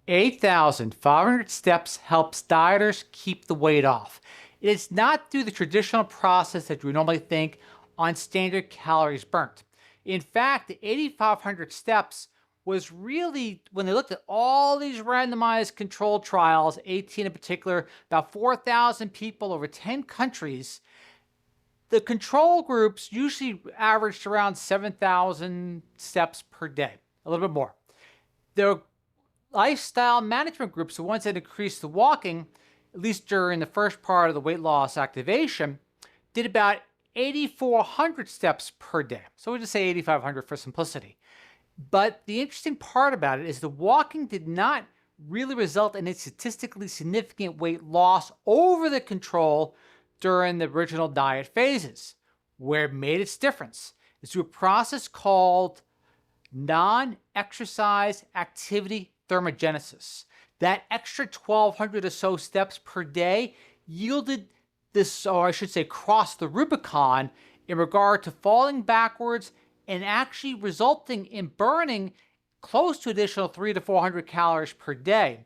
8,500 steps helps dieters keep the weight off. It is not through the traditional process that you would normally think on standard calories burnt. In fact, the 8,500 steps was really, when they looked at all these randomized controlled trials, 18 in particular, about 4,000 people over 10 countries, the control groups usually averaged around 7,000 steps per day, a little bit more. The lifestyle management groups, the ones that increased the walking, at least during the first part of the weight loss activation, did about 8,400 steps per day. So we'll just say 8,500 for simplicity. But the interesting part about it is the walking did not really result in a statistically significant weight loss over the control during the original diet phases. Where it made its difference is through a process called non-exercise activity thermogenesis. That extra 1,200 or so steps per day yielded this, or I should say, crossed the Rubicon in regard to falling backwards and actually resulting in burning close to additional 300 to 400 calories per day,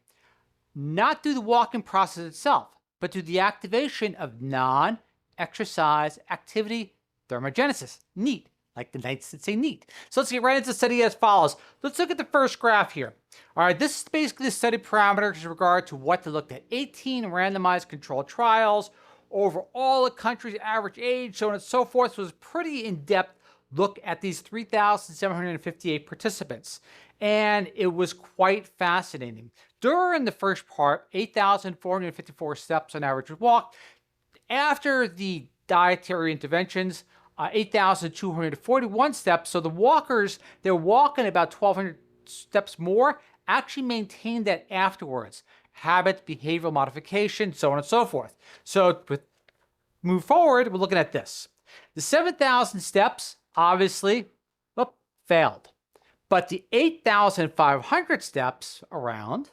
not through the walking process itself, but through the activation of non-exercise activity thermogenesis. Neat, like the knights that say neat. So let's get right into the study as follows. Let's look at the first graph here. All right, this is basically the study parameters in regard to what to look at. 18 randomized controlled trials over all the countries, average age, so on and so forth. So it was a pretty in-depth look at these 3,758 participants. And it was quite fascinating. During the first part, 8,454 steps on average was walked. After the dietary interventions, 8,241 steps. So the walkers, they're walking about 1,200 steps more, actually maintained that afterwards. Habits, behavioral modification, so on and so forth. So to move forward, we're looking at this. The 7,000 steps, obviously, failed. But the 8,500 steps around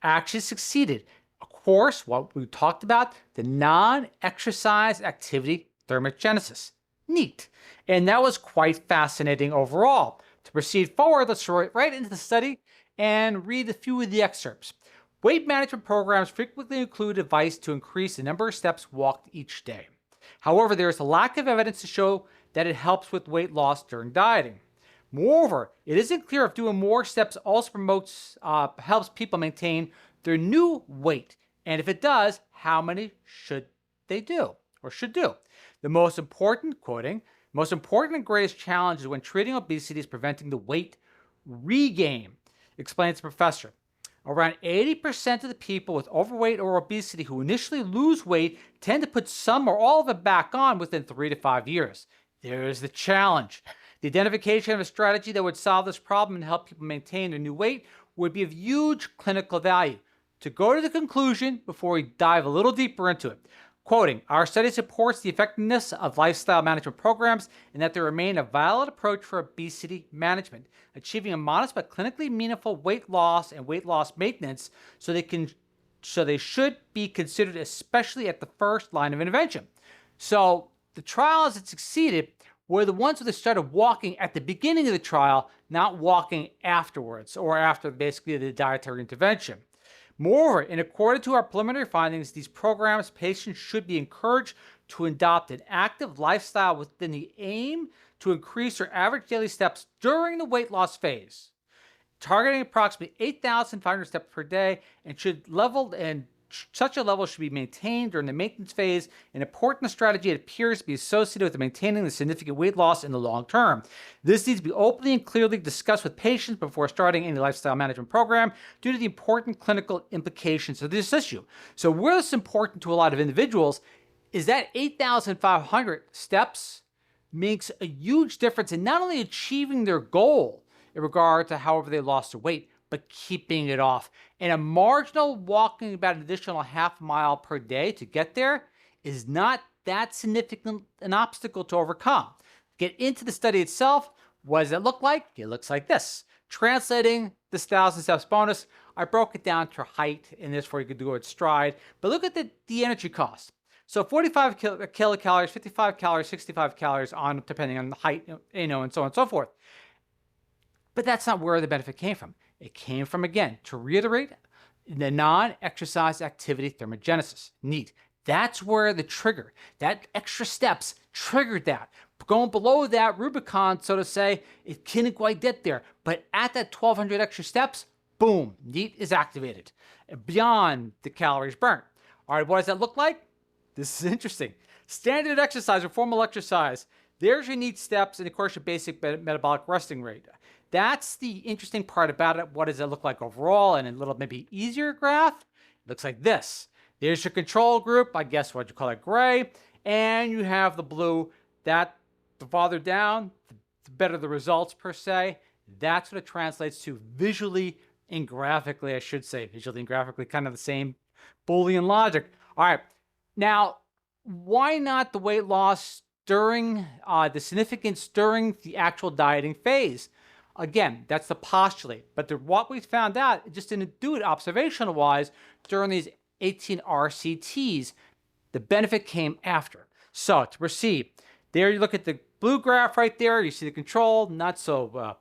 actually succeeded. Of course, what we talked about, the non-exercise activity thermogenesis. Neat. And that was quite fascinating overall. To proceed forward, let's go right into the study and read a few of the excerpts. Weight management programs frequently include advice to increase the number of steps walked each day. However, there is a lack of evidence to show that it helps with weight loss during dieting. Moreover, it isn't clear if doing more steps also helps people maintain their new weight. And if it does, how many should they do or should do? The most important, quoting, most important and greatest challenge when treating obesity is preventing the weight regain, explains the professor. Around 80% of the people with overweight or obesity who initially lose weight tend to put some or all of it back on within 3 to 5 years. There's the challenge. The identification of a strategy that would solve this problem and help people maintain their new weight would be of huge clinical value. To go to the conclusion before we dive a little deeper into it, quoting, our study supports the effectiveness of lifestyle management programs and that they remain a valid approach for obesity management, achieving a modest but clinically meaningful weight loss and weight loss maintenance so they should be considered especially at the first line of intervention. So the trials that succeeded were the ones where they started walking at the beginning of the trial, not walking afterwards or after basically the dietary intervention. Moreover, in accordance to our preliminary findings, these programs, patients should be encouraged to adopt an active lifestyle within the aim to increase their average daily steps during the weight loss phase, targeting approximately 8,500 steps per day, and such a level should be maintained during the maintenance phase, an important strategy that appears to be associated with maintaining the significant weight loss in the long term. This needs to be openly and clearly discussed with patients before starting any lifestyle management program due to the important clinical implications of this issue. So where it's important to a lot of individuals is that 8,500 steps makes a huge difference in not only achieving their goal in regard to however they lost their weight, but keeping it off. And a marginal walking about an additional half mile per day to get there is not that significant an obstacle to overcome. Get into the study itself. What does it look like? It looks like this. Translating this 1,000 steps bonus, I broke it down to height in this where you could do it stride. But look at the energy cost. So 45 kilocalories, 55 calories, 65 calories on depending on the height, and so on and so forth. But that's not where the benefit came from. It came from, again, to reiterate, the non-exercise activity thermogenesis. Neat. That's where the trigger, that extra steps triggered that. Going below that Rubicon, so to say, it couldn't quite get there. But at that 1,200 extra steps, boom, NEAT is activated beyond the calories burnt. All right, what does that look like? This is interesting. Standard exercise or formal exercise. There's your NEAT steps and, of course, your basic metabolic resting rate. That's the interesting part about it. What does it look like overall? And a little maybe easier graph. It looks like this. There's your control group. I guess what you call it gray. And you have the blue. That the farther down, the better the results per se. That's what it translates to visually and graphically, I should say. Visually and graphically, kind of the same Boolean logic. All right. Now, why not the weight loss during the significance during the actual dieting phase? Again, that's the postulate. But what we found out, it just didn't do it observational-wise during these 18 RCTs. The benefit came after. So to proceed, there you look at the blue graph right there. You see the control, not so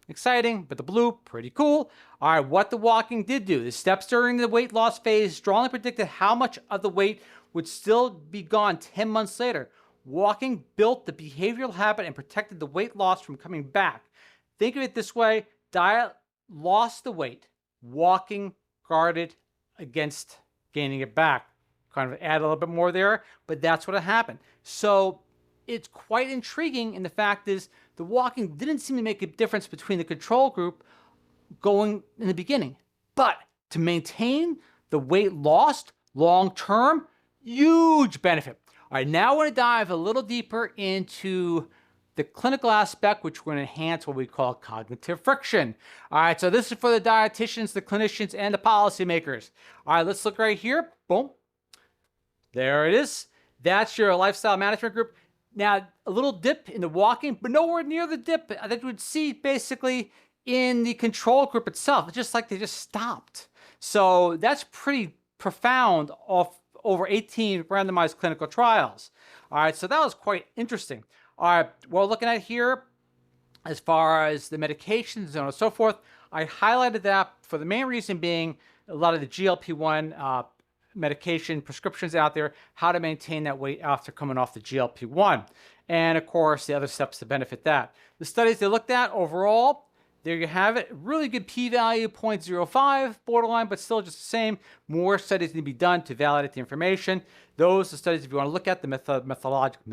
exciting, but the blue, pretty cool. All right, what the walking did do, the steps during the weight loss phase strongly predicted how much of the weight would still be gone 10 months later. Walking built the behavioral habit and protected the weight loss from coming back. Think of it this way, diet lost the weight, walking guarded against gaining it back. Kind of add a little bit more there, but that's what happened. So it's quite intriguing, and the fact is the walking didn't seem to make a difference between the control group going in the beginning. But to maintain the weight lost long-term, huge benefit. All right, now I want to dive a little deeper into the clinical aspect, which we're going to enhance what we call cognitive friction. All right, so this is for the dietitians, the clinicians, and the policymakers. All right, let's look right here. Boom. There it is. That's your lifestyle management group. Now, a little dip in the walking, but nowhere near the dip that you would see basically in the control group itself. It's just like they just stopped. So that's pretty profound over 18 randomized clinical trials. All right, so that was quite interesting. All right, what we're looking at here, as far as the medications and so on and so forth, I highlighted that for the main reason being a lot of the GLP-1 medication prescriptions out there, how to maintain that weight after coming off the GLP-1. And of course, the other steps to benefit that. The studies they looked at overall, there you have it. Really good p-value, 0.05, borderline, but still just the same. More studies need to be done to validate the information. Those are studies if you want to look at the methodological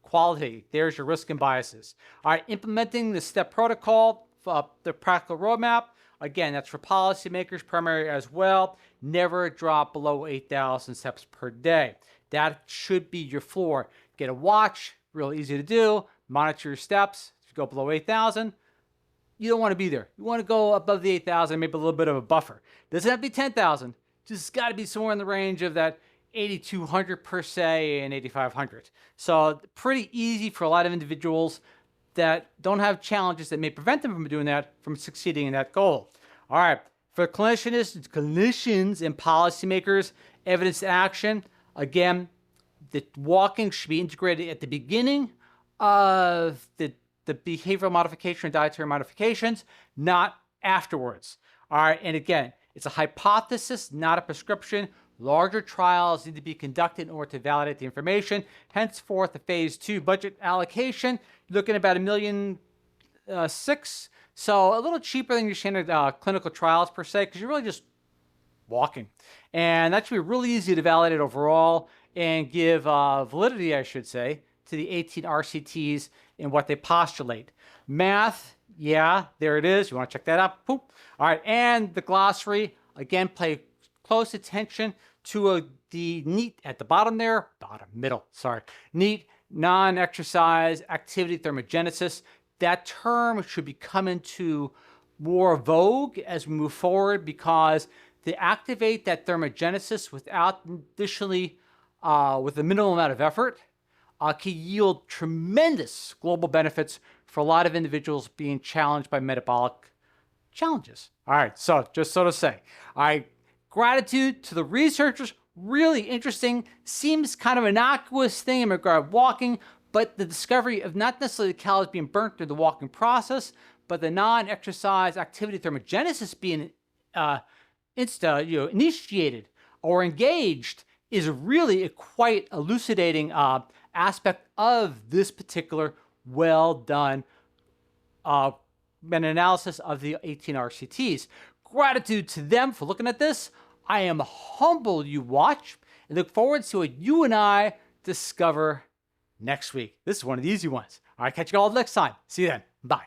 quality. There's your risk and biases. All right, implementing the STEP protocol, the practical roadmap. Again, that's for policymakers, primary as well. Never drop below 8,000 steps per day. That should be your floor. Get a watch, real easy to do. Monitor your steps. If you go below 8,000, you don't want to be there. You want to go above the 8,000, maybe a little bit of a buffer. Doesn't have to be 10,000. Just got to be somewhere in the range of that 8,200 per se and 8,500. So pretty easy for a lot of individuals that don't have challenges that may prevent them from doing that, from succeeding in that goal. All right, for clinicians and policymakers, evidence to action, again, the walking should be integrated at the beginning of the behavioral modification and dietary modifications, not afterwards. All right, and again, it's a hypothesis, not a prescription. Larger trials need to be conducted in order to validate the information. Henceforth, the phase 2 budget allocation, you're looking at about $1.6 million. So a little cheaper than your standard clinical trials per se, because you're really just walking. And that should be really easy to validate overall and give validity, I should say, to the 18 RCTs and what they postulate. Math, yeah, there it is. You want to check that out? Boop. All right, and the glossary, again, pay close attention to the NEAT at the bottom there, NEAT, non-exercise activity thermogenesis. That term should be coming to more vogue as we move forward, because to activate that thermogenesis without additionally, with a minimal amount of effort, can yield tremendous global benefits for a lot of individuals being challenged by metabolic challenges. All right, so just so to say, all right, gratitude to the researchers, really interesting, seems kind of innocuous thing in regard to walking, but the discovery of not necessarily the calories being burnt through the walking process, but the non-exercise activity thermogenesis being initiated or engaged is really a quite elucidating aspect of this particular well-done meta-analysis of the 18 RCTs. Gratitude to them for looking at this. I am humbled you watch and look forward to what you and I discover next week. This is one of the easy ones. All right, catch you all next time. See you then. Bye.